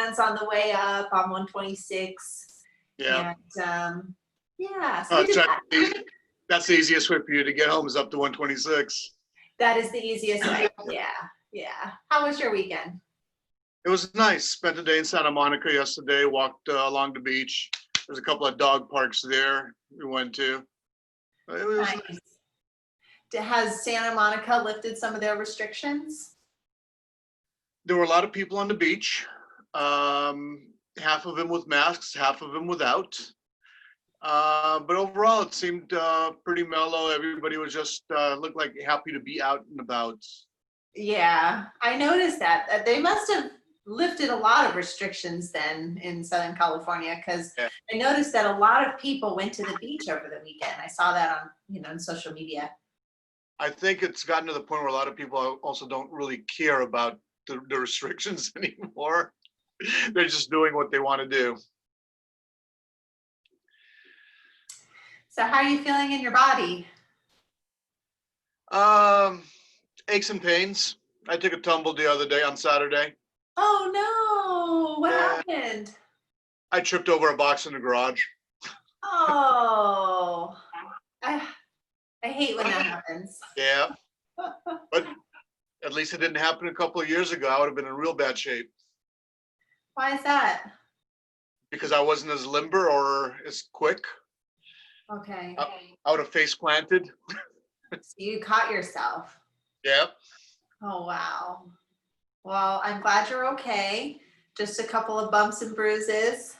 fans on the way up on 126. Yeah. And yeah, so that's the easiest way for you to get home is up to 126. That is the easiest way. Yeah. How was your weekend? It was nice. Spent the day in Santa Monica yesterday. Walked along the beach. There's a couple of dog parks there we went to. It was nice. Has Santa Monica lifted some of their restrictions? There were a lot of people on the beach. Half of them with masks, half of them without. But overall, it seemed pretty mellow. Everybody was just looked like happy to be out and about. Yeah, I noticed that. They must have lifted a lot of restrictions then in Southern California, because I noticed that a lot of people went to the beach over the weekend. I saw that on, on social media. I think it's gotten to the point where a lot of people also don't really care about the restrictions anymore. They're just doing what they want to do. So how are you feeling in your body? Aches and pains. I took a tumble the other day on Saturday. Oh no, what happened? I tripped over a box in the garage. Oh, I hate when that happens. Yeah, but at least it didn't happen a couple of years ago. I would have been in real bad shape. Why is that? Because I wasn't as limber or as quick. Okay. I would have face planted. So you caught yourself. Yeah. Oh, wow. Well, I'm glad you're okay. Just a couple of bumps and bruises.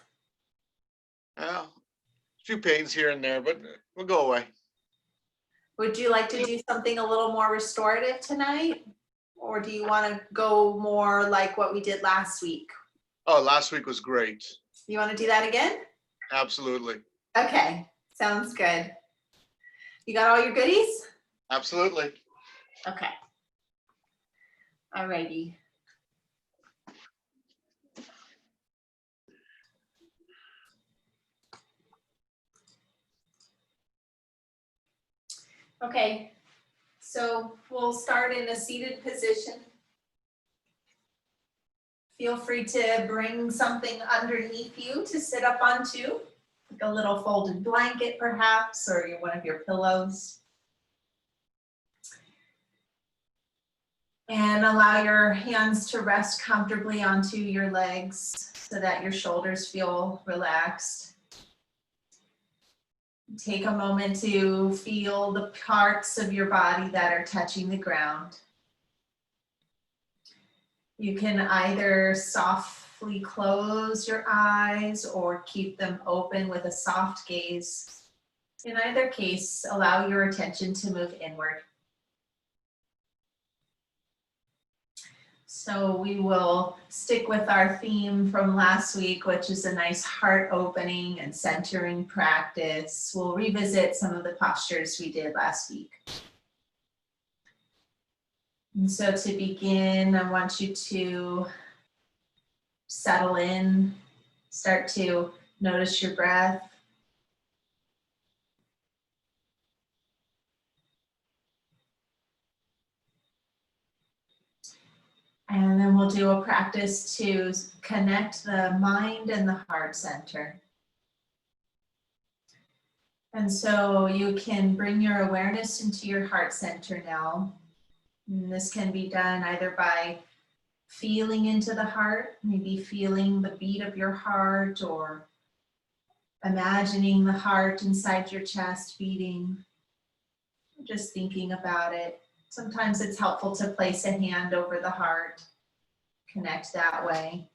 Yeah, a few pains here and there, but we'll go away. Would you like to do something a little more restorative tonight? Or do you want to go more like what we did last week? Oh, last week was great. You want to do that again? Absolutely. Okay, sounds good. You got all your goodies? Absolutely. Okay. Alrighty. Okay, so we'll start in a seated position. Feel free to bring something underneath you to sit up onto, like a little folded blanket perhaps, or one of your pillows. And allow your hands to rest comfortably onto your legs so that your shoulders feel relaxed. Take a moment to feel the parts of your body that are touching the ground. You can either softly close your eyes or keep them open with a soft gaze. In either case, allow your attention to move inward. So we will stick with our theme from last week, which is a nice heart opening and centering practice. We'll revisit some of the postures we did last week. And so to begin, I want you to settle in, start to notice your breath. And then we'll do a practice to connect the mind and the heart center. And so you can bring your awareness into your heart center now. And this can be done either by feeling into the heart, maybe feeling the beat of your heart, or imagining the heart inside your chest beating, just thinking about it. Sometimes it's helpful to place a hand over the heart, connect that way.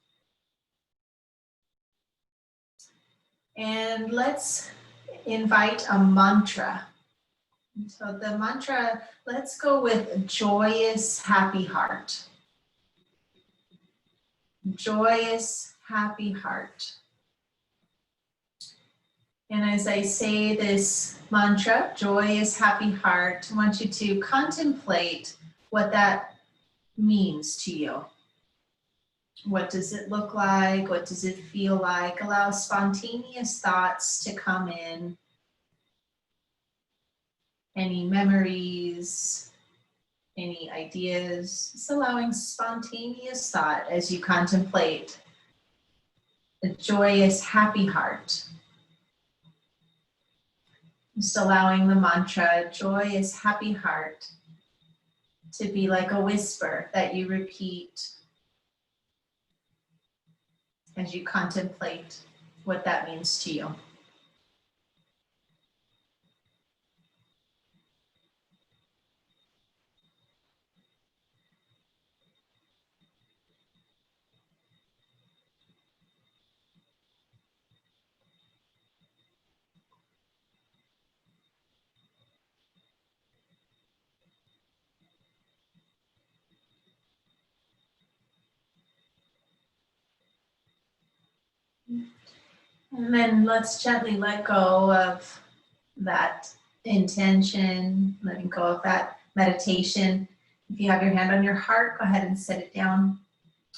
And let's invite a mantra. So the mantra, let's go with joyous, happy heart. Joyous, happy heart. And as I say this mantra, joyous, happy heart, I want you to contemplate what that means to you. What does it look like? What does it feel like? Allow spontaneous thoughts to come in. Any memories, any ideas, just allowing spontaneous thought as you contemplate a joyous, happy heart. Just allowing the mantra, joyous, happy heart, to be like a whisper that you repeat as you contemplate what that means to you. And then let's gently let go of that intention, letting go of that meditation. If you have your hand on your heart, go ahead and set it down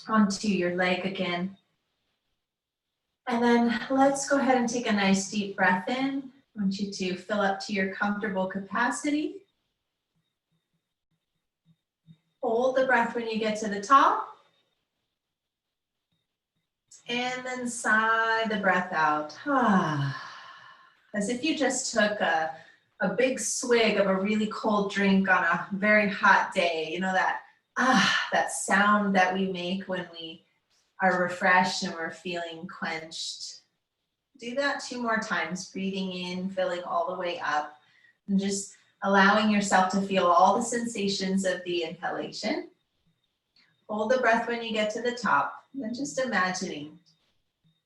onto your leg again. And then let's go ahead and take a nice deep breath in. I want you to fill up to your comfortable capacity. Hold the breath when you get to the top. And then sigh the breath out. As if you just took a big swig of a really cold drink on a very hot day. You know that sound that we make when we are refreshed and we're feeling quenched. Do that 2 more times, breathing in, filling all the way up, and just allowing yourself to feel all the sensations of the inhalation. Hold the breath when you get to the top, and then just imagining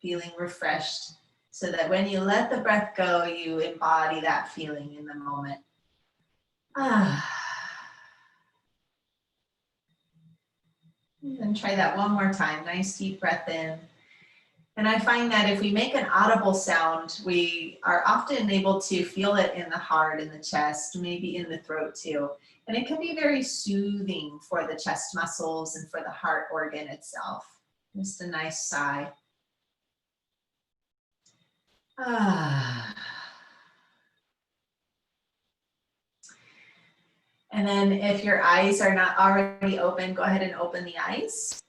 feeling refreshed, so that when you let the breath go, you embody that feeling in the moment. And then try that one more time. Nice deep breath in. And I find that if we make an audible sound, we are often able to feel it in the heart, in the chest, maybe in the throat too. And it can be very soothing for the chest muscles and for the heart organ itself. Just a nice sigh. And then if your eyes are not already open, go ahead and open the eyes.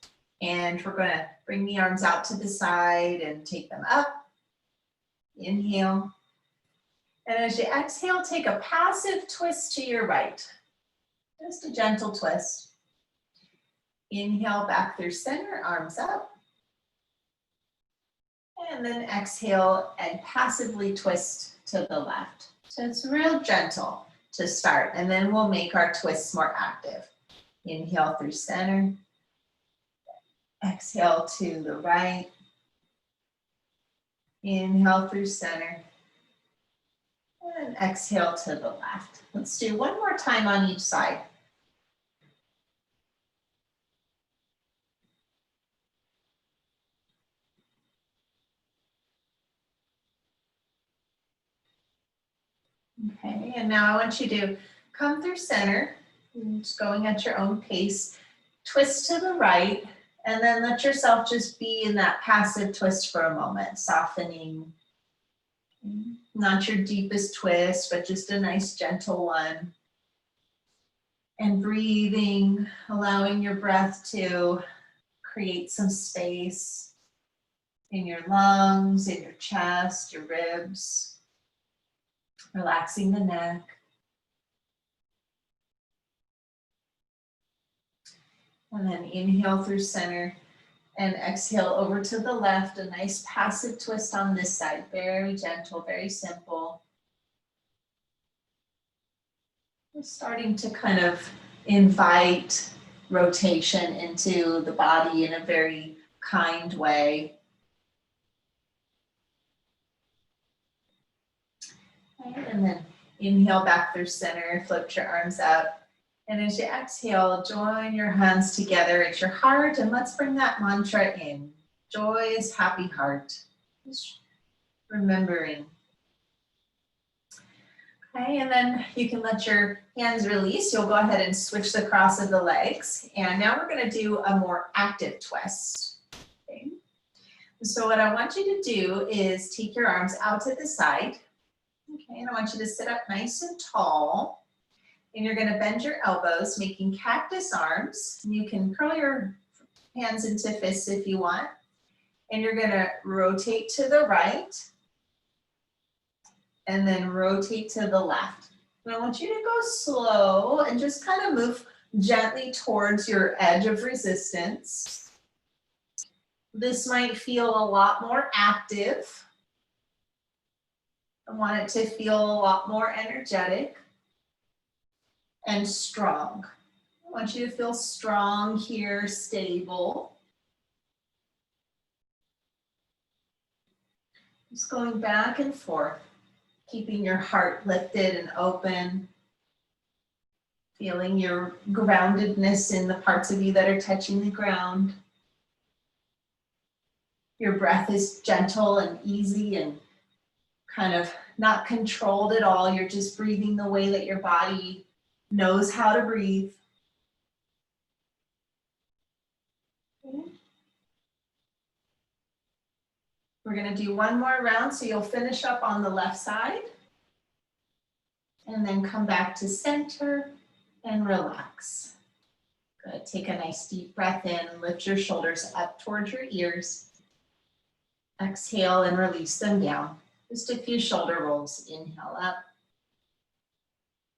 And we're going to bring the arms out to the side and take them up. Inhale. And as you exhale, take a passive twist to your right. Just a gentle twist. Inhale back through center, arms up. And then exhale and passively twist to the left. So it's real gentle to start, and then we'll make our twists more active. Inhale through center. Exhale to the right. Inhale through center. And exhale to the left. Let's do one more time on each side. Okay, and now I want you to come through center, just going at your own pace, twist to the right, and then let yourself just be in that passive twist for a moment, softening. Not your deepest twist, but just a nice gentle one. And breathing, allowing your breath to create some space in your lungs, in your chest, your ribs. Relaxing the neck. And then inhale through center and exhale over to the left. A nice passive twist on this side. Very gentle, very simple. We're starting to kind of invite rotation into the body in a very kind way. And then inhale back through center, flip your arms up. And as you exhale, join your hands together at your heart, and let's bring that mantra in. Joyous, happy heart. Just remembering. Okay, and then you can let your hands release. You'll go ahead and switch the cross of the legs. And now we're going to do a more active twist. Okay. So what I want you to do is take your arms out to the side. Okay, and I want you to sit up nice and tall. And you're going to bend your elbows, making cactus arms. And you can curl your hands into fists if you want. And you're gonna rotate to the right and then rotate to the left. And I want you to go slow and just kind of move gently towards your edge of resistance. This might feel a lot more active. I want it to feel a lot more energetic and strong. I want you to feel strong here, stable. Just going back and forth, keeping your heart lifted and open. Feeling your groundedness in the parts of you that are touching the ground. Your breath is gentle and easy and kind of not controlled at all. You're just breathing the way that your body knows how to breathe. We're going to do one more round, so you'll finish up on the left side and then come back to center and relax. Good. Take a nice deep breath in, lift your shoulders up towards your ears. Exhale and release them down. Just a few shoulder rolls. Inhale up.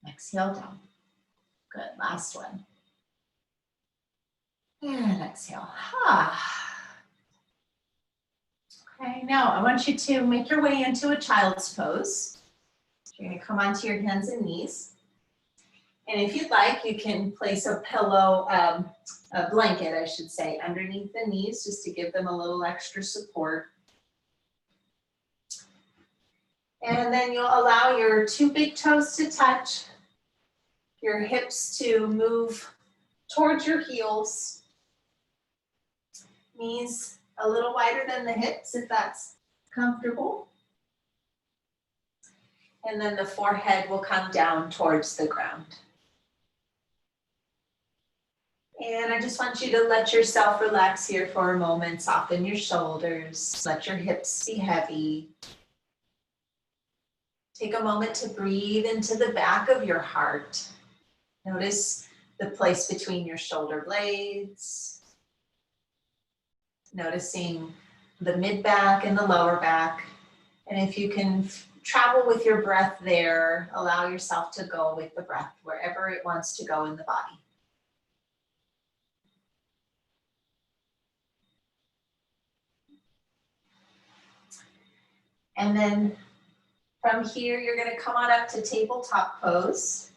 Exhale down. Good. Last one. And exhale. Okay, now I want you to make your way into a child's pose. You're going to come onto your hands and knees. And if you'd like, you can place a pillow, a blanket, I should say, underneath the knees just to give them a little extra support. And then you'll allow your two big toes to touch, your hips to move towards your heels, knees a little wider than the hips if that's comfortable. And then the forehead will come down towards the ground. And I just want you to let yourself relax here for a moment. Soften your shoulders. Let your hips be heavy. Take a moment to breathe into the back of your heart. Notice the place between your shoulder blades. Noticing the mid-back and the lower back. And if you can travel with your breath there, allow yourself to go with the breath wherever it wants to go in the body. And then from here, you're going to come on up to tabletop pose.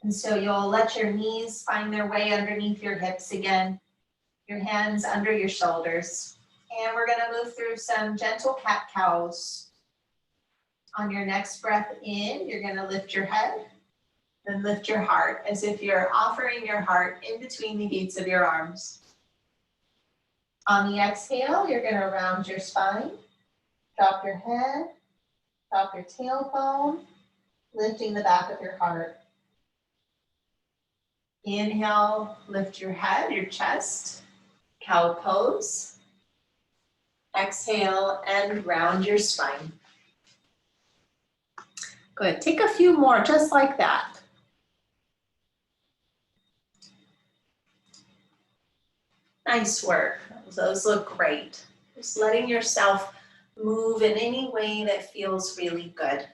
And so you'll let your knees find their way underneath your hips again, your hands under your shoulders. And we're going to move through some gentle cat-cows. On your next breath in, you're going to lift your head, then lift your heart as if you're offering your heart in between the beats of your arms. On the exhale, you're going to round your spine. Drop your head, drop your tailbone, lifting the back of your heart. Inhale, lift your head, your chest, cow pose. Exhale and round your spine. Good, take a few more just like that. Nice work, those look great. Just letting yourself move in any way that feels really good.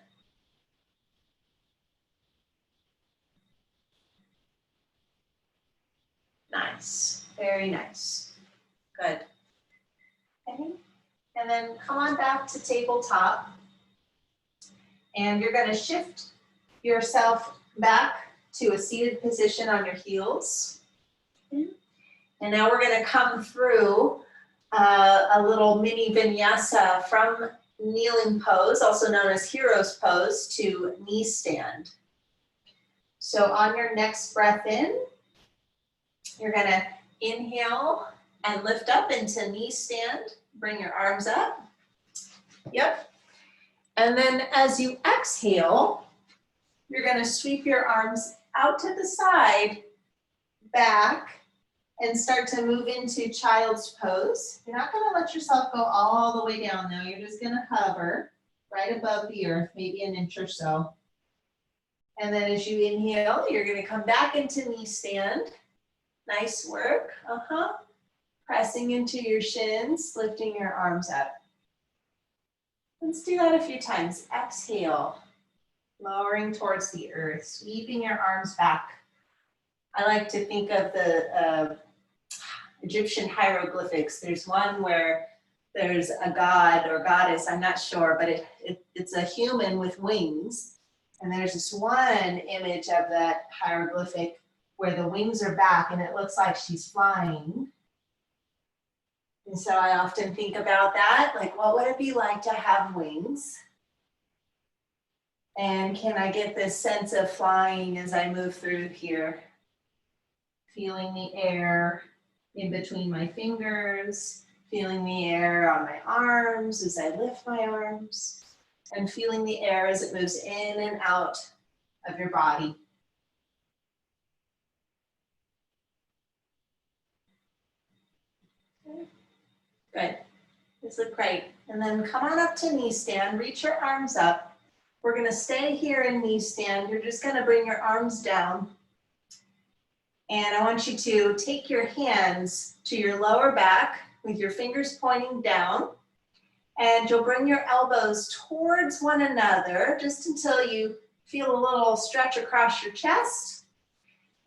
Nice, very nice. Good. Okay. And then come on back to tabletop. And you're going to shift yourself back to a seated position on your heels. And now we're going to come through a little mini vinyasa from kneeling pose, also known as hero's pose, to knee stand. So on your next breath in, you're going to inhale and lift up into knee stand. Bring your arms up. Yep. And then as you exhale, you're going to sweep your arms out to the side, back, and start to move into child's pose. You're not going to let yourself go all the way down though. You're just going to hover right above the earth, maybe an inch or so. And then as you inhale, you're going to come back into knee stand. Nice work. Pressing into your shins, lifting your arms up. Let's do that a few times. Exhale, lowering towards the earth, sweeping your arms back. I like to think of the Egyptian hieroglyphics. There's one where there's a god or goddess, I'm not sure, but it's a human with wings. And there's this one image of that hieroglyphic where the wings are back and it looks like she's flying. And so I often think about that, like what would it be like to have wings? And can I get this sense of flying as I move through here? Feeling the air in between my fingers, feeling the air on my arms as I lift my arms, and feeling the air as it moves in and out of your body. Good. This looks great. And then come on up to knee stand, reach your arms up. We're gonna stay here in knee stand. You're just gonna bring your arms down. And I want you to take your hands to your lower back with your fingers pointing down. And you'll bring your elbows towards one another just until you feel a little stretch across your chest.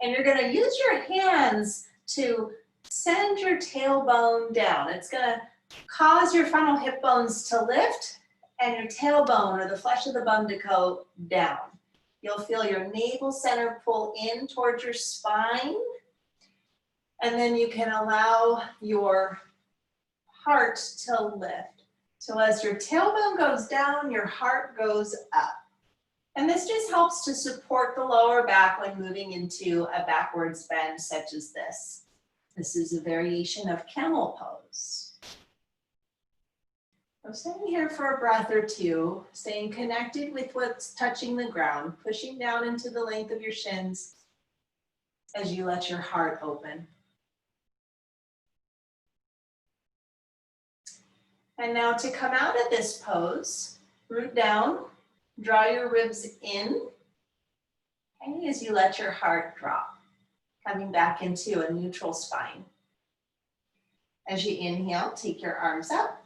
And you're gonna use your hands to send your tailbone down. It's gonna cause your frontal hip bones to lift and your tailbone or the flesh of the bum to go down. You'll feel your navel center pull in towards your spine. And then you can allow your heart to lift. So as your tailbone goes down, your heart goes up. And this just helps to support the lower back when moving into a backwards bend such as this. This is a variation of camel pose. So staying here for a breath or two, staying connected with what's touching the ground, pushing down into the length of your shins as you let your heart open. And now to come out of this pose, root down, draw your ribs in, okay, as you let your heart drop, coming back into a neutral spine. As you inhale, take your arms up.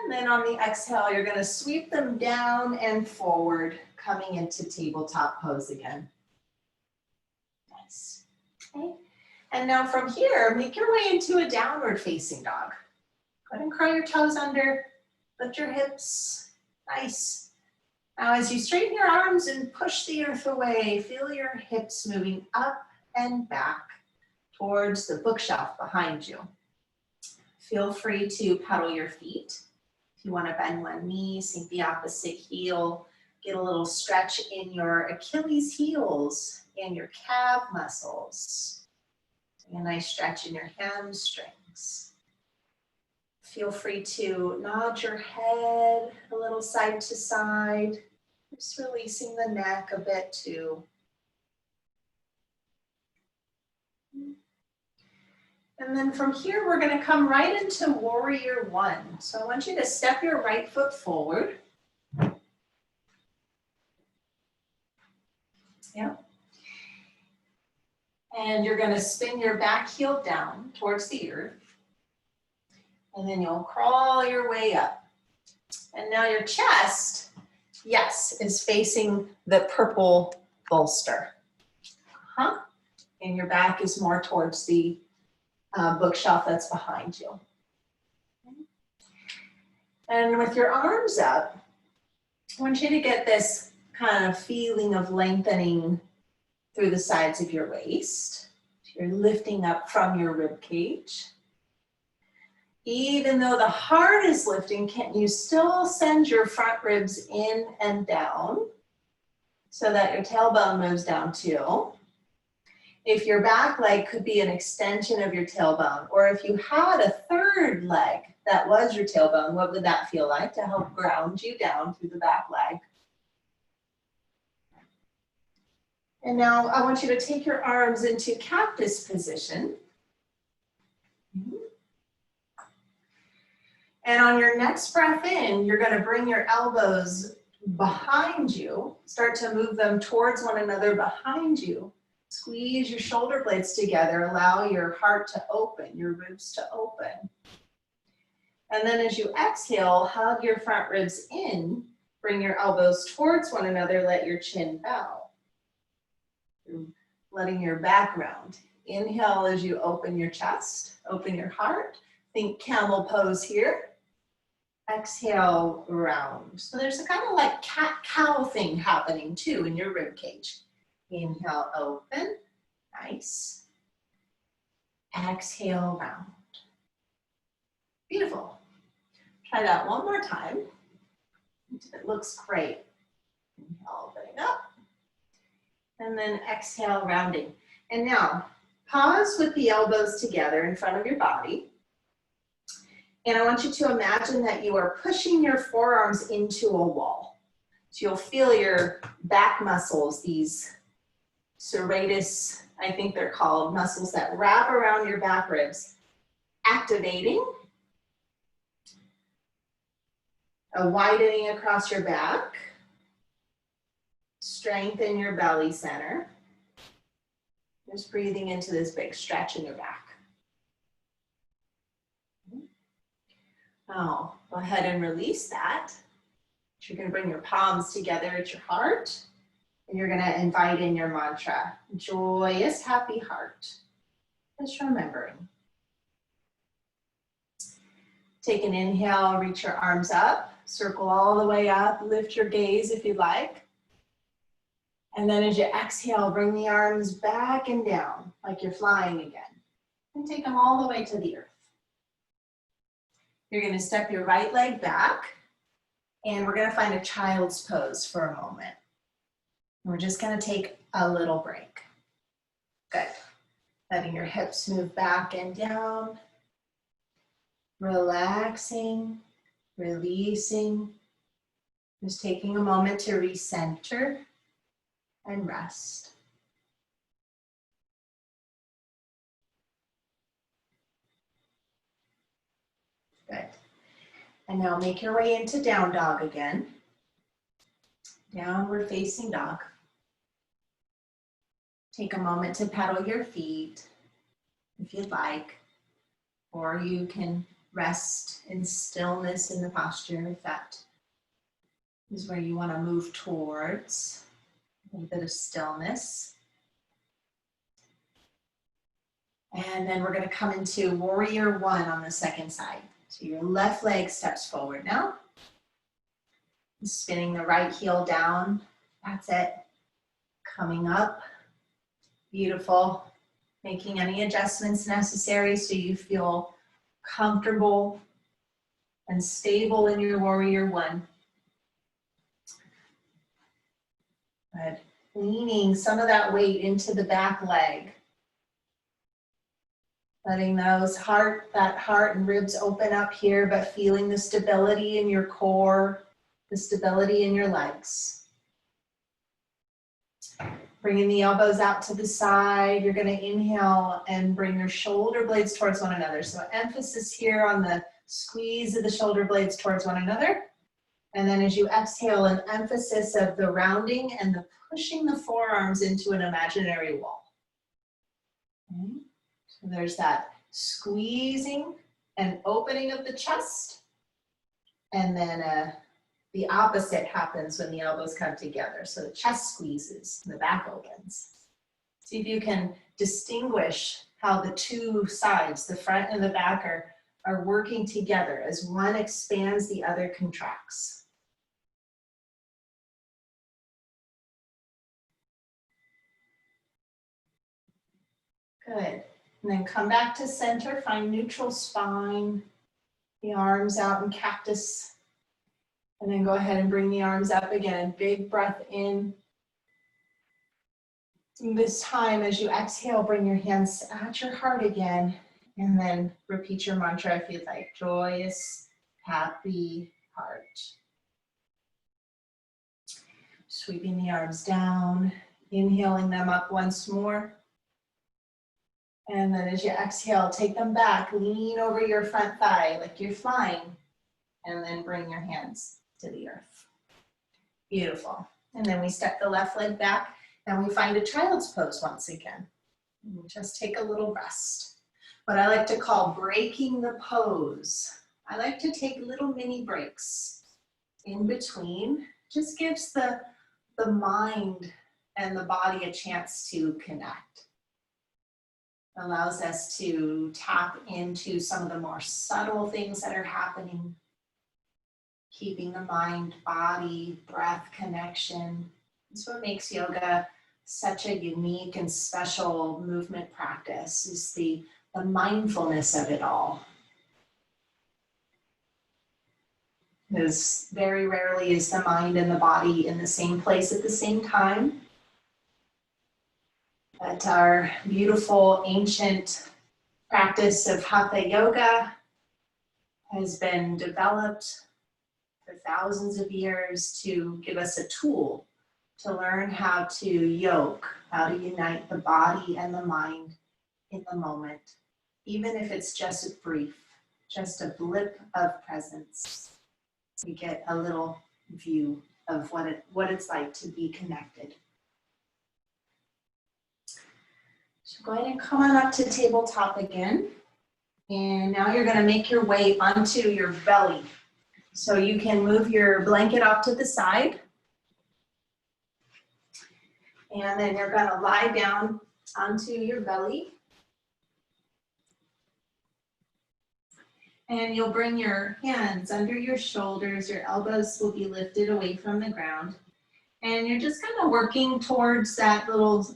And then on the exhale, you're gonna sweep them down and forward, coming into tabletop pose again. Nice, okay. And now from here, make your way into a downward facing dog. Go ahead and curl your toes under, lift your hips, nice. Now as you straighten your arms and push the earth away, feel your hips moving up and back towards the bookshelf behind you. Feel free to pedal your feet. If you want to bend one knee, sink the opposite heel, get a little stretch in your Achilles heels and your calf muscles. A nice stretch in your hamstrings. Feel free to nod your head a little side to side, just releasing the neck a bit too. And then from here, we're going to come right into Warrior One. So I want you to step your right foot forward. Yeah. And you're going to spin your back heel down towards the earth. And then you'll crawl your way up. And now your chest, yes, is facing the purple bolster. And your back is more towards the bookshelf that's behind you. And with your arms up, I want you to get this kind of feeling of lengthening through the sides of your waist. You're lifting up from your rib cage. Even though the heart is lifting, can you still send your front ribs in and down so that your tailbone moves down too? If your back leg could be an extension of your tailbone, or if you had a third leg that was your tailbone, what would that feel like to help ground you down through the back leg? And now I want you to take your arms into cactus position. And on your next breath in, you're going to bring your elbows behind you, start to move them towards one another behind you. Squeeze your shoulder blades together. Allow your heart to open, your ribs to open. And then as you exhale, hug your front ribs in. Bring your elbows towards one another. Let your chin bow. You're letting your back round. Inhale as you open your chest, open your heart. Think camel pose here. Exhale, round. So there's a kind of like cat-cow thing happening too in your rib cage. Inhale, open. Nice. Exhale, round. Beautiful. Try that one more time. It looks great. Inhale, opening up. And then exhale, rounding. And now, pause with the elbows together in front of your body. And I want you to imagine that you are pushing your forearms into a wall. So you'll feel your back muscles, these serratus, I think they're called, muscles that wrap around your back ribs, activating, a widening across your back, strengthen your belly center. Just breathing into this big stretch in your back. Now, go ahead and release that. You're going to bring your palms together at your heart, and you're going to invite in your mantra, joyous, happy heart. Just remembering. Take an inhale, reach your arms up, circle all the way up, lift your gaze if you'd like. And then as you exhale, bring the arms back and down like you're flying again. And take them all the way to the earth. You're going to step your right leg back, and we're going to find a child's pose for a moment. And we're just going to take a little break. Good. Letting your hips move back and down. Relaxing, releasing. Just taking a moment to recenter and rest. Good. And now make your way into down dog again. Downward facing dog. Take a moment to pedal your feet if you'd like, or you can rest in stillness in the posture if that is where you want to move towards. A little bit of stillness. And then we're going to come into warrior one on the second side. So your left leg steps forward now. Spinning the right heel down. That's it. Coming up. Beautiful. Making any adjustments necessary so you feel comfortable and stable in your warrior one. Good. Leaning some of that weight into the back leg. Letting that heart and ribs open up here, but feeling the stability in your core, the stability in your legs. Bringing the elbows out to the side. You're going to inhale and bring your shoulder blades towards one another. So emphasis here on the squeeze of the shoulder blades towards one another. And then as you exhale, an emphasis of the rounding and the pushing the forearms into an imaginary wall. Okay. So there's that squeezing and opening of the chest. And then the opposite happens when the elbows come together. So the chest squeezes and the back opens. See if you can distinguish how the two sides, the front and the back, are working together. As one expands, the other contracts. Good. And then come back to center, find neutral spine, the arms out in cactus. And then go ahead and bring the arms up again. Big breath in. And this time, as you exhale, bring your hands at your heart again. And then repeat your mantra if you'd like. Joyous, happy heart. Sweeping the arms down, inhaling them up once more. And then as you exhale, take them back, lean over your front thigh like you're flying, and then bring your hands to the earth. Beautiful. And then we step the left leg back And we find a child's pose once again. And just take a little rest. What I like to call breaking the pose. I like to take little mini breaks in between. Just gives the mind and the body a chance to connect. Allows us to tap into some of the more subtle things that are happening. Keeping the mind, body, breath connection. That's what makes yoga such a unique and special movement practice, is the mindfulness of it all. Because very rarely is the mind and the body in the same place at the same time. But our beautiful ancient practice of Hatha Yoga has been developed for thousands of years to give us a tool to learn how to yoke, how to unite the body and the mind in the moment, even if it's just brief, just a blip of presence. We get a little view of what it's like to be connected. So go ahead and come on up to tabletop again. And now you're going to make your way onto your belly. So you can move your blanket off to the side. And then you're going to lie down onto your belly. And you'll bring your hands under your shoulders. Your elbows will be lifted away from the ground. And you're just kind of working towards that little,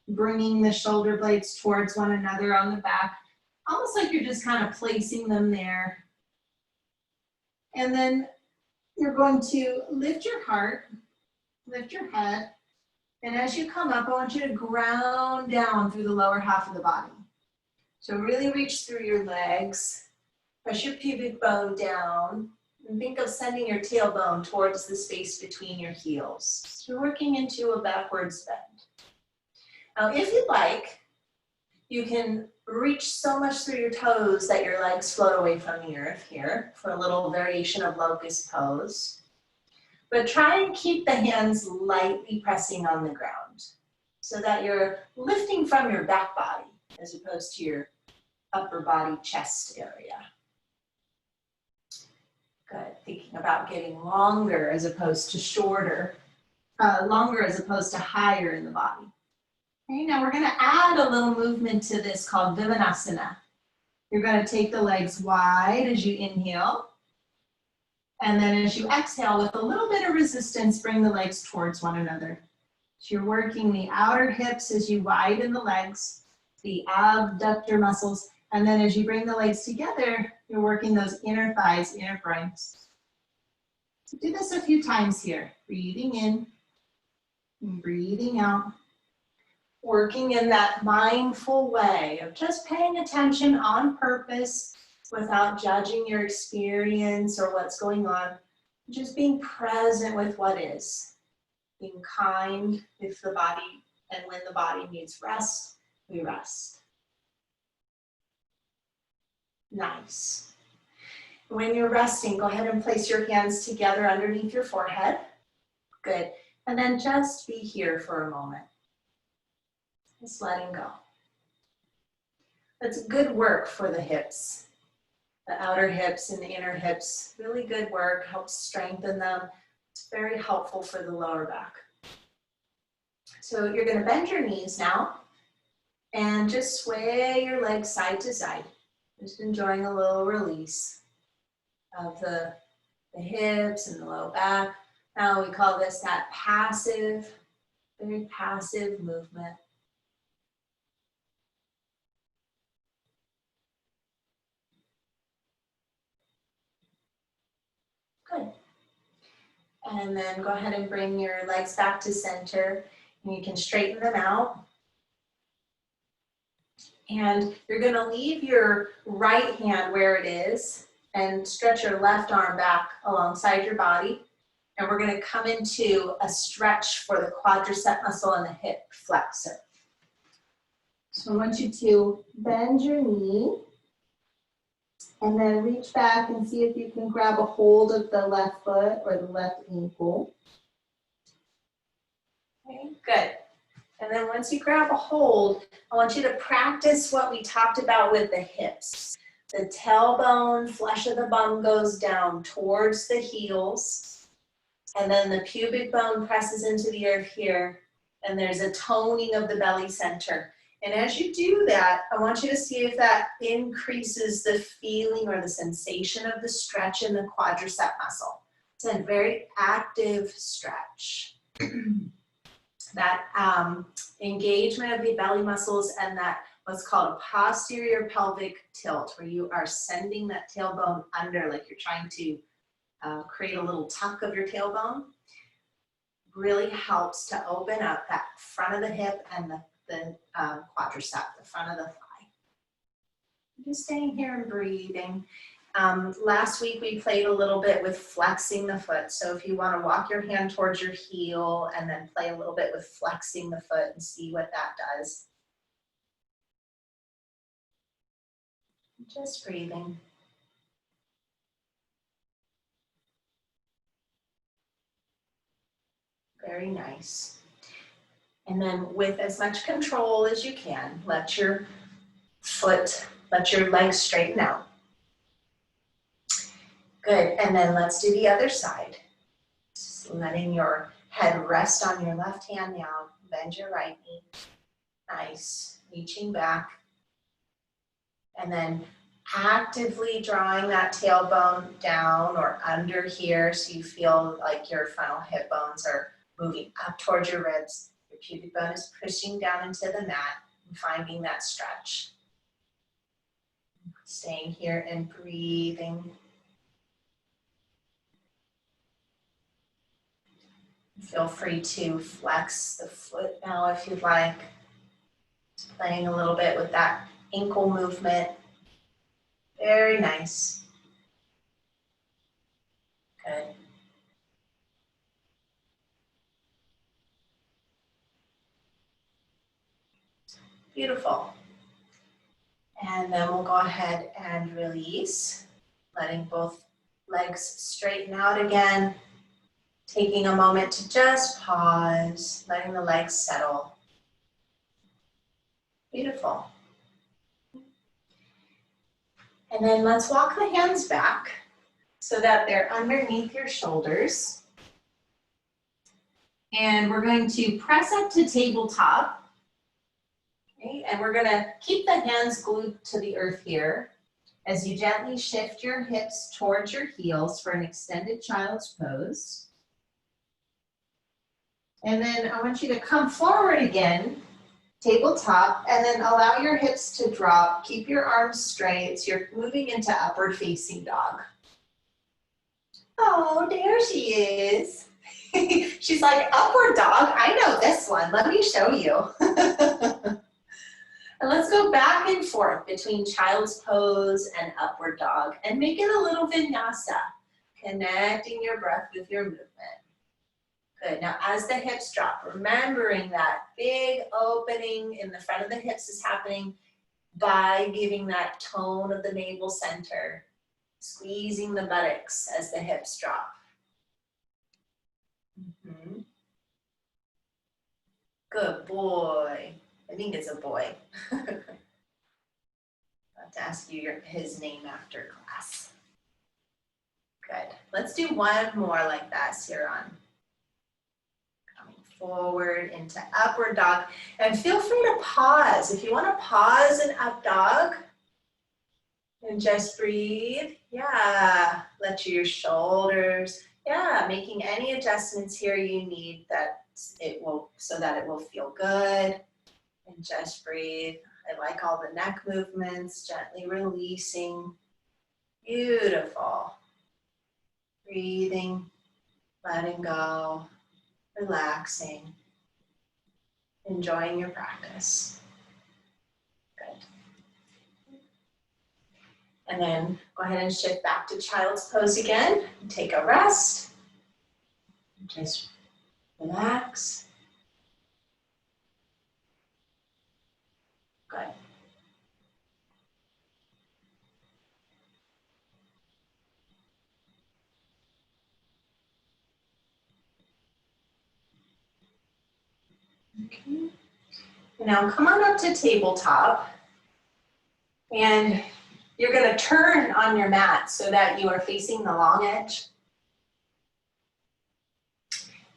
bringing the shoulder blades towards one another on the back. Almost like you're just kind of placing them there. And then you're going to lift your heart, lift your head. And as you come up, I want you to ground down through the lower half of the body. So really reach through your legs. Press your pubic bone down and think of sending your tailbone towards the space between your heels. So you're working into a backwards bend. Now, if you like, you can reach so much through your toes that your legs float away from the earth here for a little variation of locust pose. But try and keep the hands lightly pressing on the ground so that you're lifting from your back body as opposed to your upper body chest area. Good. Thinking about getting longer as opposed to shorter, longer as opposed to higher in the body. Okay, now we're going to add a little movement to this called Vivanasana. You're going to take the legs wide as you inhale. And then as you exhale, with a little bit of resistance, bring the legs towards one another. So you're working the outer hips as you widen the legs, the abductor muscles. And then as you bring the legs together, you're working those inner thighs, inner groins. So do this a few times here. Breathing in and breathing out. Working in that mindful way of just paying attention on purpose without judging your experience or what's going on. Just being present with what is. Being kind if the body, and when the body needs rest, we rest. Nice. When you're resting, go ahead and place your hands together underneath your forehead. Good. And then just be here for a moment. Just letting go. That's good work for the hips. The outer hips and the inner hips. Really good work. Helps strengthen them. It's very helpful for the lower back. So you're going to bend your knees now. And just sway your legs side to side. Just enjoying a little release of the hips and the low back. Now we call this that passive, very passive movement. Good. And then go ahead and bring your legs back to center. And you can straighten them out. And you're going to leave your right hand where it is and stretch your left arm back alongside your body. And we're going to come into a stretch for the quadricep muscle and the hip flexor. So I want you to bend your knee and then reach back and see if you can grab a hold of the left foot or the left ankle. Okay, good. And then once you grab a hold, I want you to practice what we talked about with the hips. The tailbone, flesh of the bum goes down towards the heels. And then the pubic bone presses into the earth here. And there's a toning of the belly center. And as you do that, I want you to see if that increases the feeling or the sensation of the stretch in the quadricep muscle. It's a very active stretch. That engagement of the belly muscles and that what's called a posterior pelvic tilt, where you are sending that tailbone under like you're trying to create a little tuck of your tailbone, really helps to open up that front of the hip and the quadricep, the front of the thigh. Just staying here and breathing. Last week we played a little bit with flexing the foot. So if you want to walk your hand towards your heel and then play a little bit with flexing the foot and see what that does. Just breathing. Very nice. And then with as much control as you can, let your legs straighten out. Good, and then let's do the other side. Just letting your head rest on your left hand now. Bend your right knee. Nice, reaching back. And then actively drawing that tailbone down or under here so you feel like your frontal hip bones are moving up towards your ribs. Your pubic bone is pushing down into the mat and finding that stretch. Staying here and breathing. Feel free to flex the foot now if you'd like. Just playing a little bit with that ankle movement. Very nice. Good. Beautiful. And then we'll go ahead and release, letting both legs straighten out again. Taking a moment to just pause, letting the legs settle. Beautiful. And then let's walk the hands back so that they're underneath your shoulders. And we're going to press up to tabletop. Okay? And we're gonna keep the hands glued to the earth here as you gently shift your hips towards your heels for an extended child's pose. And then I want you to come forward again, tabletop, and then allow your hips to drop. Keep your arms straight. So you're moving into upward facing dog. Oh, there she is. She's like, upward dog? I know this one. Let me show you. And let's go back and forth between child's pose and upward dog and make it a little vinyasa, connecting your breath with your movement. Good, now as the hips drop, remembering that big opening in the front of the hips is happening by giving that tone of the navel center, squeezing the buttocks as the hips drop. Good boy. I think it's a boy. I'll have to ask you his name after class. Good. Let's do one more like that, Siron. Coming forward into upward dog. And feel free to pause. If you want to pause in up dog and just breathe. Yeah. Let your shoulders. Yeah. Making any adjustments here you need so that it will feel good. And just breathe. I like all the neck movements, gently releasing. Beautiful. Breathing, letting go, relaxing, enjoying your practice. Good. And then go ahead and shift back to child's pose again. Take a rest. Just relax. Good. Okay. Now come on up to tabletop, and you're going to turn on your mat so that you are facing the long edge.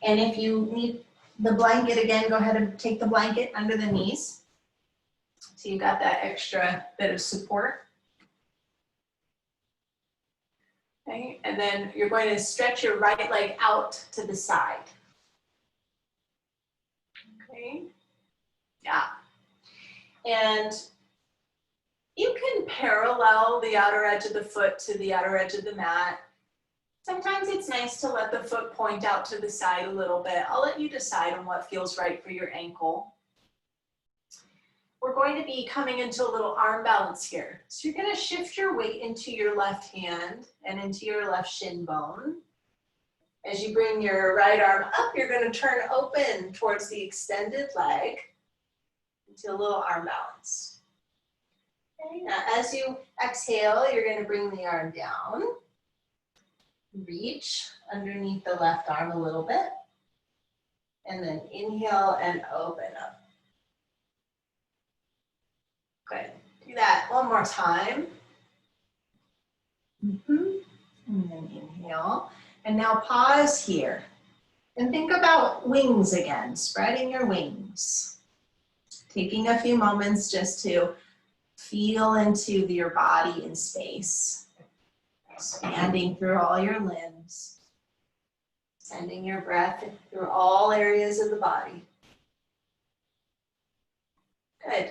And if you need the blanket again, go ahead and take the blanket under the knees. So you got that extra bit of support. Okay, and then you're going to stretch your right leg out to the side. Okay, yeah. And you can parallel the outer edge of the foot to the outer edge of the mat. Sometimes it's nice to let the foot point out to the side a little bit. I'll let you decide on what feels right for your ankle. We're going to be coming into a little arm balance here. So you're going to shift your weight into your left hand and into your left shin bone. As you bring your right arm up, you're going to turn open towards the extended leg into a little arm balance. Okay, now as you exhale, you're going to bring the arm down. Reach underneath the left arm a little bit. And then inhale and open up. Good. Do that one more time. And then inhale. And now pause here. And think about wings again, spreading your wings. Taking a few moments just to feel into your body in space. Expanding through all your limbs. Sending your breath through all areas of the body. Good.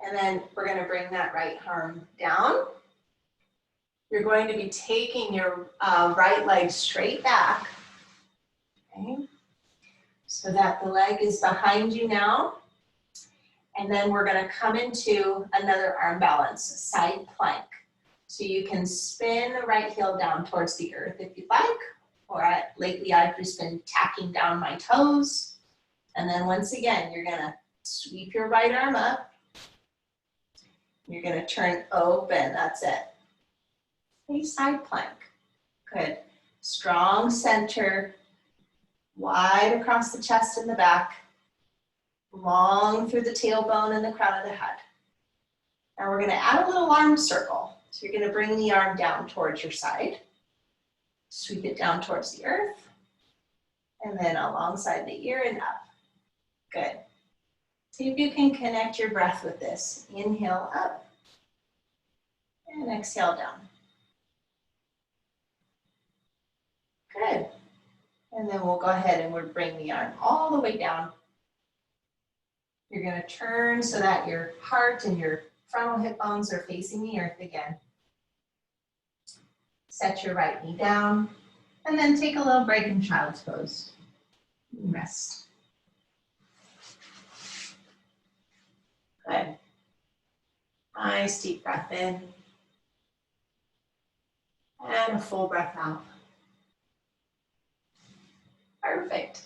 And then we're going to bring that right arm down. You're going to be taking your right leg straight back. Okay. So that the leg is behind you now. And then we're going to come into another arm balance, side plank. So you can spin the right heel down towards the earth if you'd like. Or lately I've just been tacking down my toes. And then once again, you're going to sweep your right arm up. You're going to turn open. That's it. A side plank. Good. Strong center. Wide across the chest and the back. Long through the tailbone and the crown of the head. Now we're going to add a little arm circle. So you're going to bring the arm down towards your side. Sweep it down towards the earth. And then alongside the ear and up. Good. See if you can connect your breath with this. Inhale up. And exhale down. Good. And then we'll go ahead and we'll bring the arm all the way down. You're going to turn so that your heart and your frontal hip bones are facing the earth again. Set your right knee down, and then take a little break in child's pose. Rest. Good. Nice deep breath in. And a full breath out. Perfect.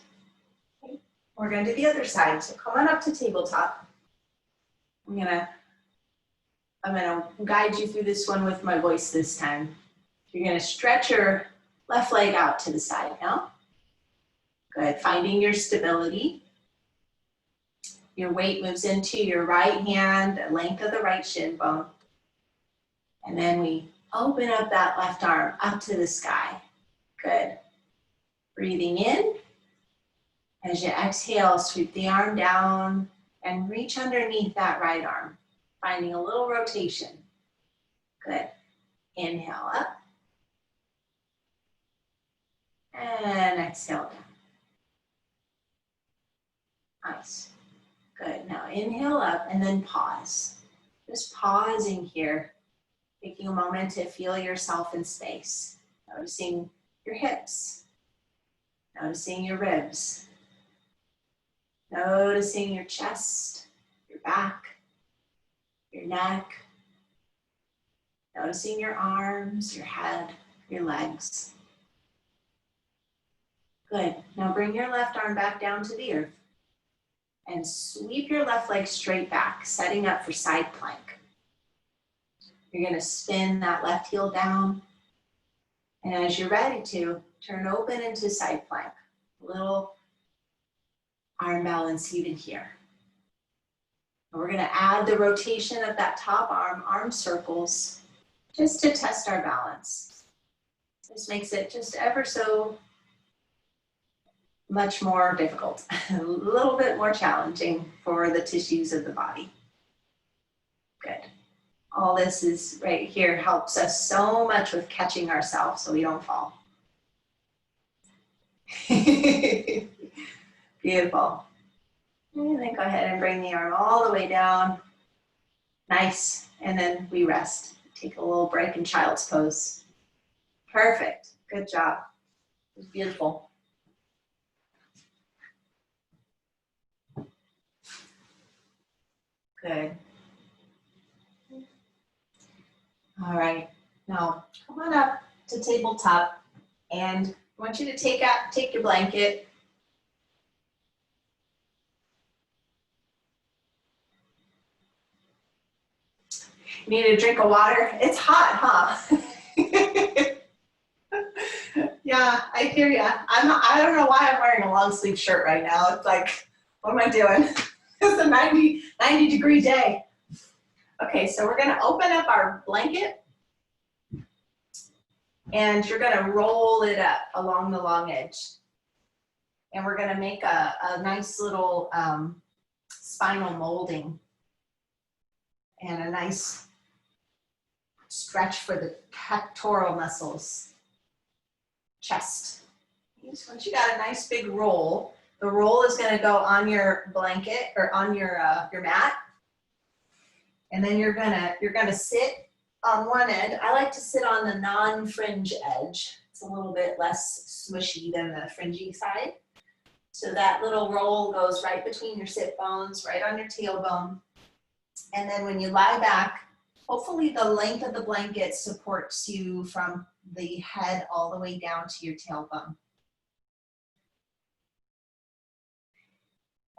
Okay. We're going to do the other side. So come on up to tabletop. I'm gonna guide you through this one with my voice this time. You're going to stretch your left leg out to the side now. Good. Finding your stability. Your weight moves into your right hand, the length of the right shin bone. And then we open up that left arm up to the sky. Good. Breathing in. As you exhale, sweep the arm down and reach underneath that right arm, finding a little rotation. Good. Inhale up. And exhale down. Nice. Good. Now inhale up and then pause. Just pausing here, taking a moment to feel yourself in space. Noticing your hips. Noticing your ribs. Noticing your chest, your back, your neck. Noticing your arms, your head, your legs. Good. Now bring your left arm back down to the earth and sweep your left leg straight back, setting up for side plank. You're going to spin that left heel down. And as you're ready to, turn open into side plank. A little arm balance even here. We're gonna add the rotation of that top arm circles, just to test our balance. This makes it just ever so much more difficult, a little bit more challenging for the tissues of the body. Good. All this is right here helps us so much with catching ourselves so we don't fall. Beautiful. And then go ahead and bring the arm all the way down. Nice. And then we rest. Take a little break in child's pose. Perfect. Good job. It was beautiful. Good. All right. Now come on up to tabletop, and I want you to take your blanket. You need a drink of water? It's hot, huh? Yeah, I hear you. I don't know why I'm wearing a long sleeve shirt right now. It's like, what am I doing? It's a 90 degree day. Okay, so we're gonna open up our blanket and you're gonna roll it up along the long edge. And we're gonna make a nice little spinal molding and a nice stretch for the pectoral muscles, chest. Once you got a nice big roll, the roll is going to go on your blanket or on your mat, and then you're gonna sit on one end. I like to sit on the non-fringe edge. It's a little bit less smushy than the fringy side. So that little roll goes right between your sit bones, right on your tailbone. And then when you lie back, hopefully the length of the blanket supports you from the head all the way down to your tailbone.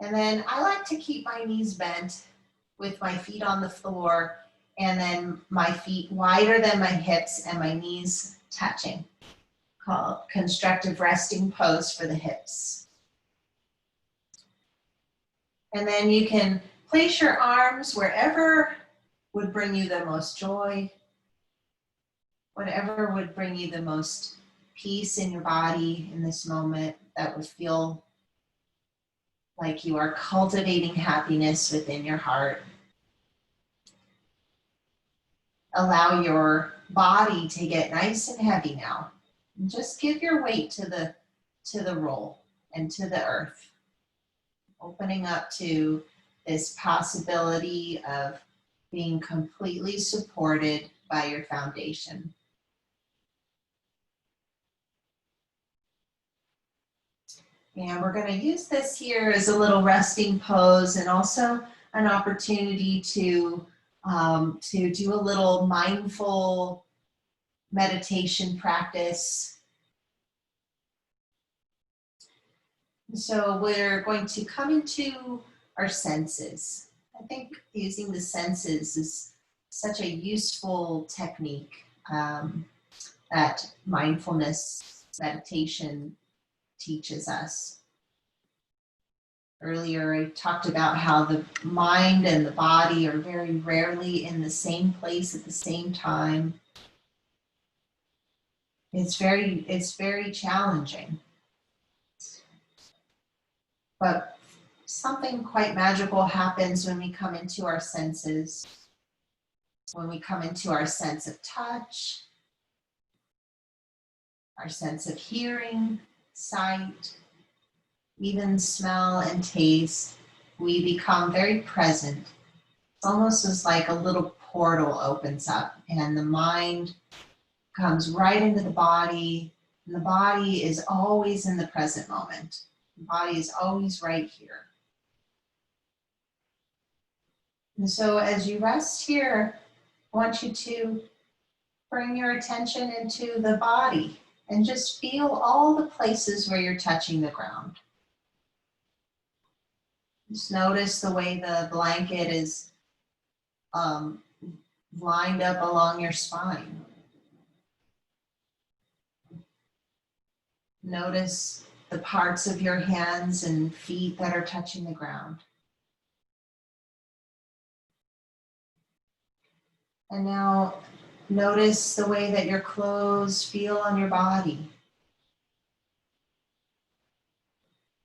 And then I like to keep my knees bent with my feet on the floor and then my feet wider than my hips and my knees touching. Called constructive resting pose for the hips. And then you can place your arms wherever would bring you the most joy, whatever would bring you the most peace in your body in this moment that would feel like you are cultivating happiness within your heart. Allow your body to get nice and heavy now. And just give your weight to the roll and to the earth. Opening up to this possibility of being completely supported by your foundation. And we're going to use this here as a little resting pose and also an opportunity to do a little mindful meditation practice. So we're going to come into our senses. I think using the senses is such a useful technique that mindfulness meditation teaches us. Earlier, I talked about how the mind and the body are very rarely in the same place at the same time. It's very challenging. But something quite magical happens when we come into our senses, when we come into our sense of touch, our sense of hearing, sight, even smell and taste. We become very present. It's almost as like a little portal opens up and the mind comes right into the body, and the body is always in the present moment. The body is always right here. And so as you rest here, I want you to bring your attention into the body and just feel all the places where you're touching the ground. Just notice the way the blanket is lined up along your spine. Notice the parts of your hands and feet that are touching the ground. And now notice the way that your clothes feel on your body.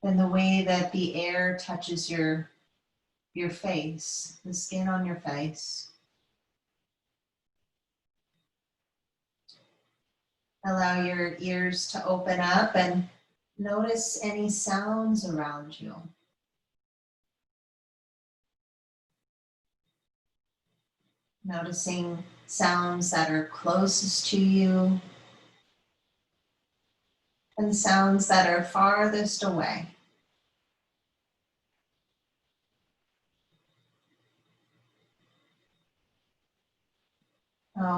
And the way that the air touches your face, the skin on your face. Allow your ears to open up and notice any sounds around you. Noticing sounds that are closest to you and sounds that are farthest away.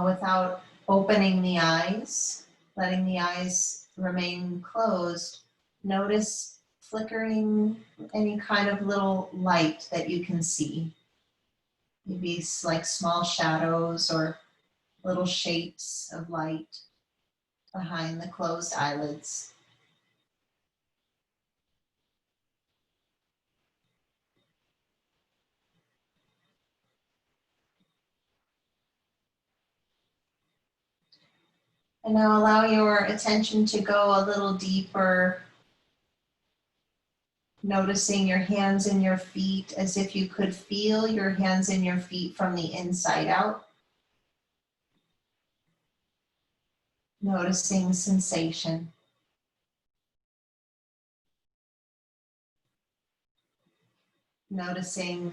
Without opening the eyes, letting the eyes remain closed, notice flickering any kind of little light that you can see. Maybe it's like small shadows or little shapes of light behind the closed eyelids. And now allow your attention to go a little deeper, noticing your hands and your feet as if you could feel your hands and your feet from the inside out. Noticing sensation. Noticing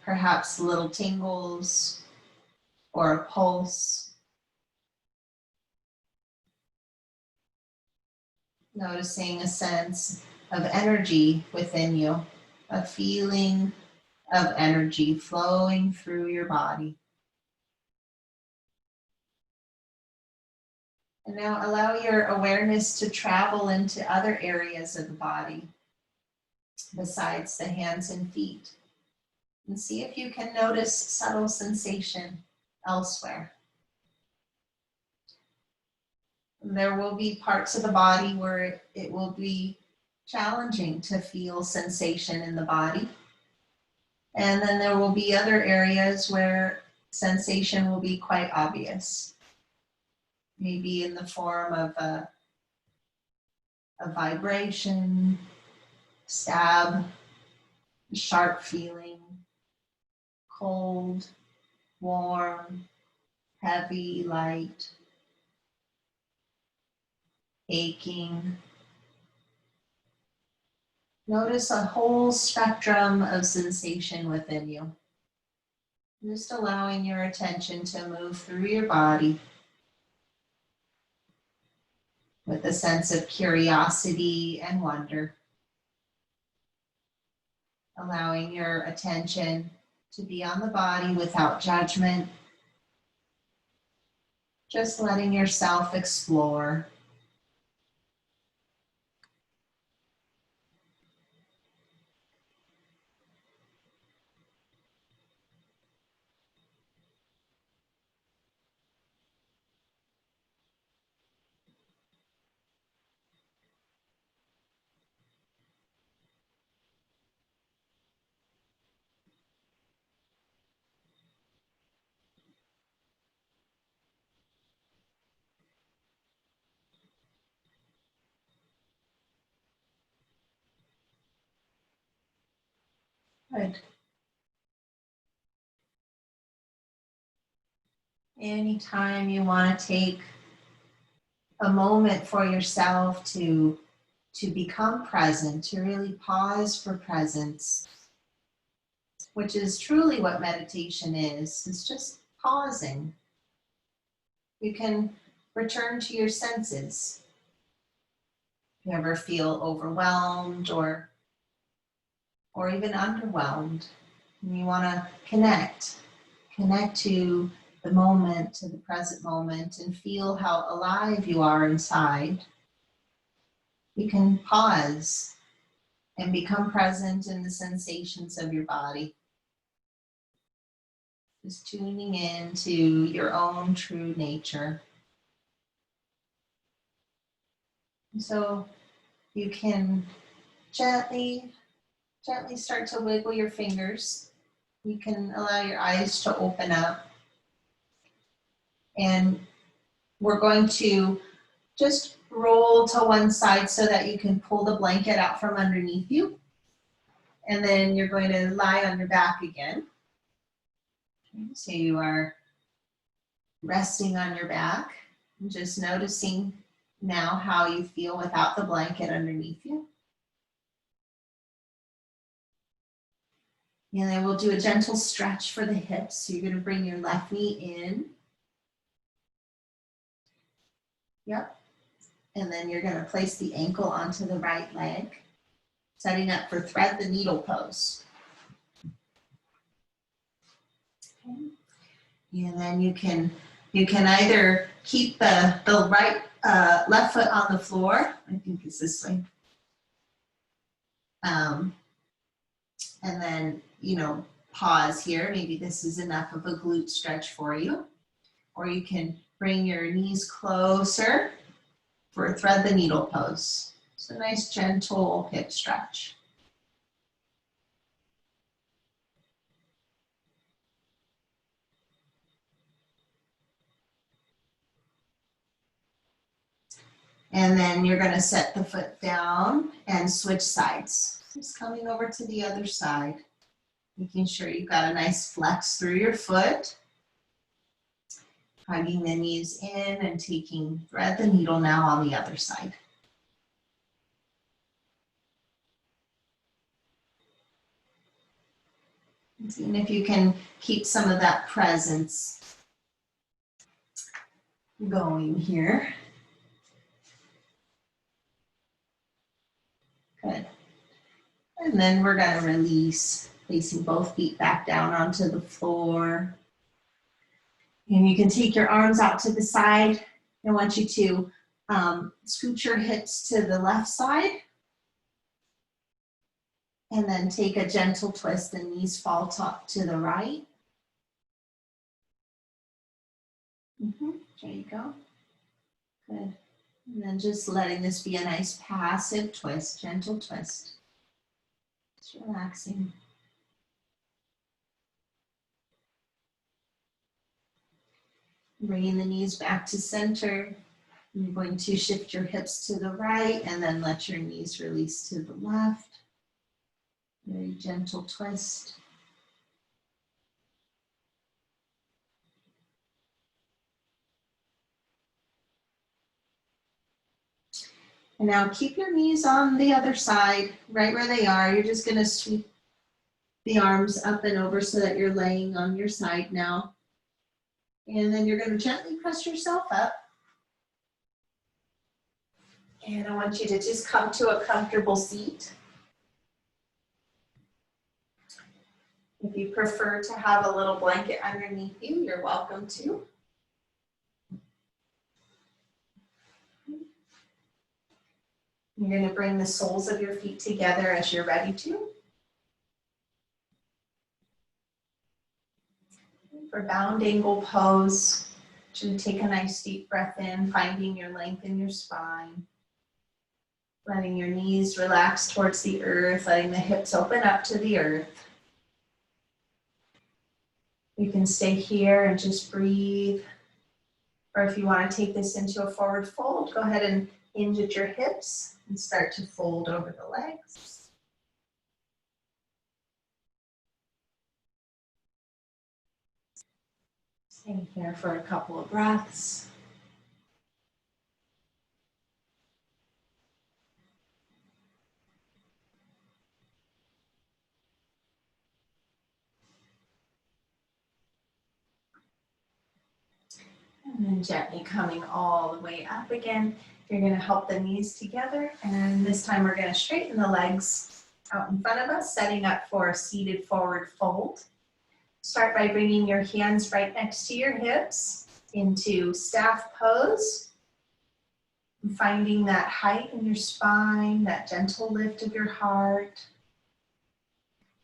perhaps little tingles or a pulse. Noticing a sense of energy within you, a feeling of energy flowing through your body. And now allow your awareness to travel into other areas of the body besides the hands and feet. And see if you can notice subtle sensation elsewhere. There will be parts of the body where it will be challenging to feel sensation in the body. And then there will be other areas where sensation will be quite obvious. Maybe in the form of a vibration, stab, sharp feeling, cold, warm, heavy, light, aching. Notice a whole spectrum of sensation within you. Just allowing your attention to move through your body with a sense of curiosity and wonder. Allowing your attention to be on the body without judgment. Just letting yourself explore. Good. Anytime you want to take a moment for yourself to become present, to really pause for presence, which is truly what meditation is. It's just pausing. You can return to your senses. If you ever feel overwhelmed or even underwhelmed, and you want to connect to the moment, to the present moment, and feel how alive you are inside, you can pause and become present in the sensations of your body. Just tuning in to your own true nature. So you can gently start to wiggle your fingers. You can allow your eyes to open up. And we're going to just roll to one side so that you can pull the blanket out from underneath you. And then you're going to lie on your back again. Okay, so you are resting on your back, and just noticing now how you feel without the blanket underneath you. And then we'll do a gentle stretch for the hips. So you're going to bring your left knee in. Yep. And then you're going to place the ankle onto the right leg, setting up for thread the needle pose. Okay. And then you can either keep the right left foot on the floor. I think it's this way. And then, pause here. Maybe this is enough of a glute stretch for you. Or you can bring your knees closer for thread the needle pose. It's a nice gentle hip stretch. And then you're going to set the foot down and switch sides. Just coming over to the other side, making sure you've got a nice flex through your foot. Hugging the knees in and taking thread the needle now on the other side. And seeing if you can keep some of that presence going here. Good. And then we're going to release, placing both feet back down onto the floor. And you can take your arms out to the side. I want you to scoot your hips to the left side. And then take a gentle twist, the knees fall top to the right. There you go. Good. And then just letting this be a nice passive twist, gentle twist. Just relaxing. Bringing the knees back to center. You're going to shift your hips to the right and then let your knees release to the left. Very gentle twist. And now keep your knees on the other side, right where they are. You're just going to sweep the arms up and over so that you're laying on your side now. And then you're going to gently press yourself up. And I want you to just come to a comfortable seat. If you prefer to have a little blanket underneath you, you're welcome to. You're going to bring the soles of your feet together as you're ready to. For bound angle pose, to take a nice deep breath in, finding your length in your spine. Letting your knees relax towards the earth, letting the hips open up to the earth. You can stay here and just breathe. Or if you want to take this into a forward fold, go ahead and hinge at your hips and start to fold over the legs. Stay here for a couple of breaths. And then gently coming all the way up again. You're going to help the knees together. And this time we're going to straighten the legs out in front of us, setting up for a seated forward fold. Start by bringing your hands right next to your hips into staff pose. And finding that height in your spine, that gentle lift of your heart.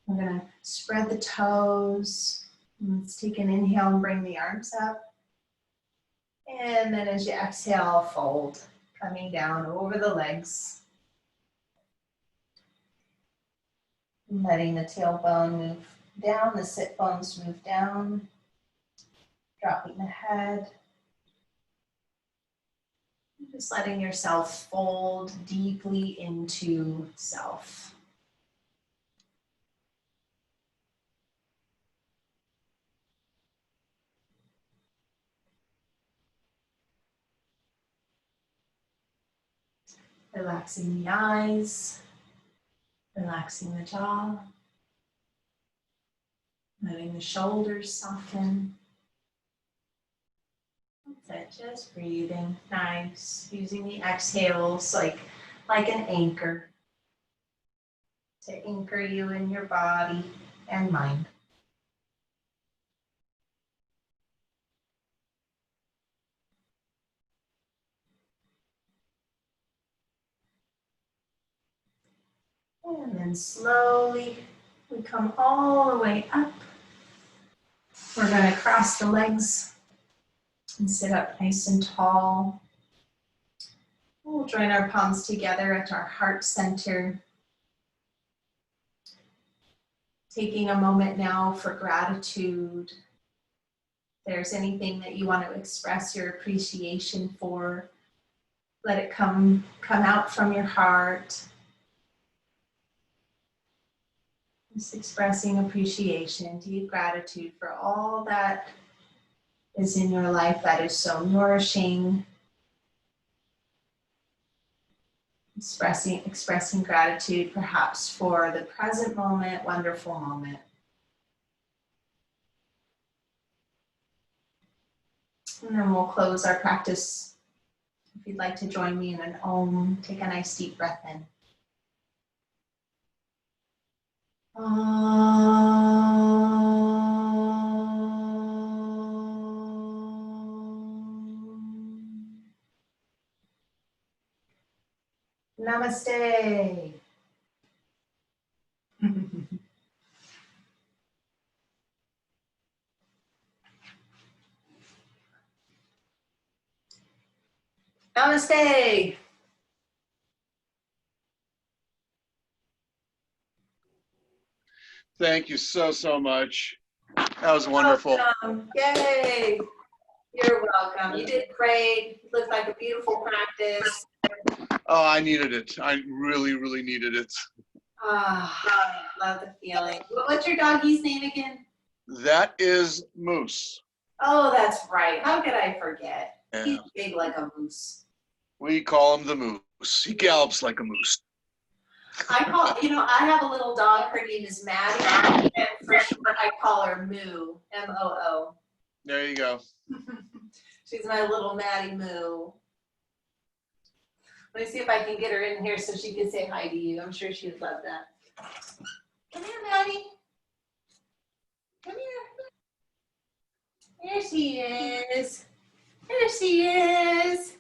We're going to spread the toes. Let's take an inhale and bring the arms up. And then as you exhale, fold, coming down over the legs. Letting the tailbone move down, the sit bones move down. Dropping the head, Just letting yourself fold deeply into self. Relaxing the eyes, relaxing the jaw, letting the shoulders soften. That's it, just breathing. Nice. Using the exhales like an anchor to anchor you in your body and mind. And then slowly we come all the way up. We're going to cross the legs and sit up nice and tall. We'll join our palms together at our heart center. Taking a moment now for gratitude. If there's anything that you want to express your appreciation for, let it come out from your heart. Just expressing appreciation, deep gratitude for all that is in your life that is so nourishing. Expressing gratitude perhaps for the present moment, wonderful moment. And then we'll close our practice. If you'd like to join me in an Om, take a nice deep breath in. Namaste. Namaste. Thank you so much. That was wonderful. Welcome. Yay. You're welcome. You did great. It looked like a beautiful practice. Oh, I needed it. I really needed it. Ah, love the feeling. What's your doggy's name again? That is Moose. Oh, that's right. How could I forget? Yeah. He's big like a moose. We call him the Moose. He gallops like a moose. I have a little dog. Her name is Maddie. And for short, I call her Moo. M-O-O. There you go. She's my little Maddie Moo. Let me see if I can get her in here so she can say hi to you. I'm sure she would love that. Come here, Maddie. Come here. There she is. There she is.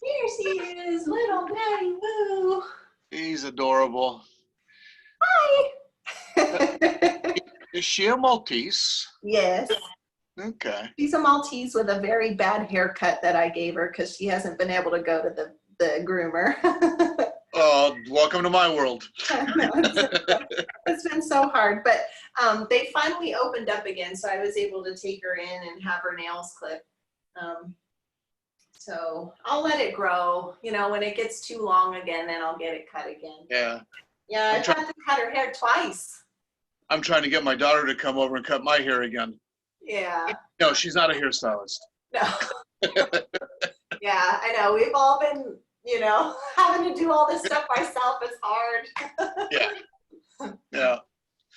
Here she is, little Maddie Moo. He's adorable. Hi. Is she a Maltese? Yes. Okay. She's a Maltese with a very bad haircut that I gave her because she hasn't been able to go to the groomer. Oh, welcome to my world. It's been so hard, but they finally opened up again, so I was able to take her in and have her nails clipped. So I'll let it grow. When it gets too long again, then I'll get it cut again. Yeah. Yeah, I've had to cut her hair twice. I'm trying to get my daughter to come over and cut my hair again. Yeah. No, she's not a hairstylist. No. Yeah, I know. We've all been, having to do all this stuff myself. It's hard. Yeah. Yeah.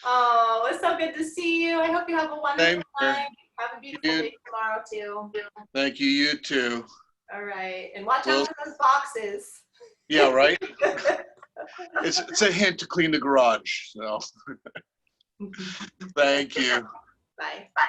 Oh, it's so good to see you. I hope you have a wonderful night. Have a beautiful day tomorrow, too. Thank you. You too. All right. And watch out for those boxes. Yeah, right? It's a hint to clean the garage. So thank you. Bye. Bye.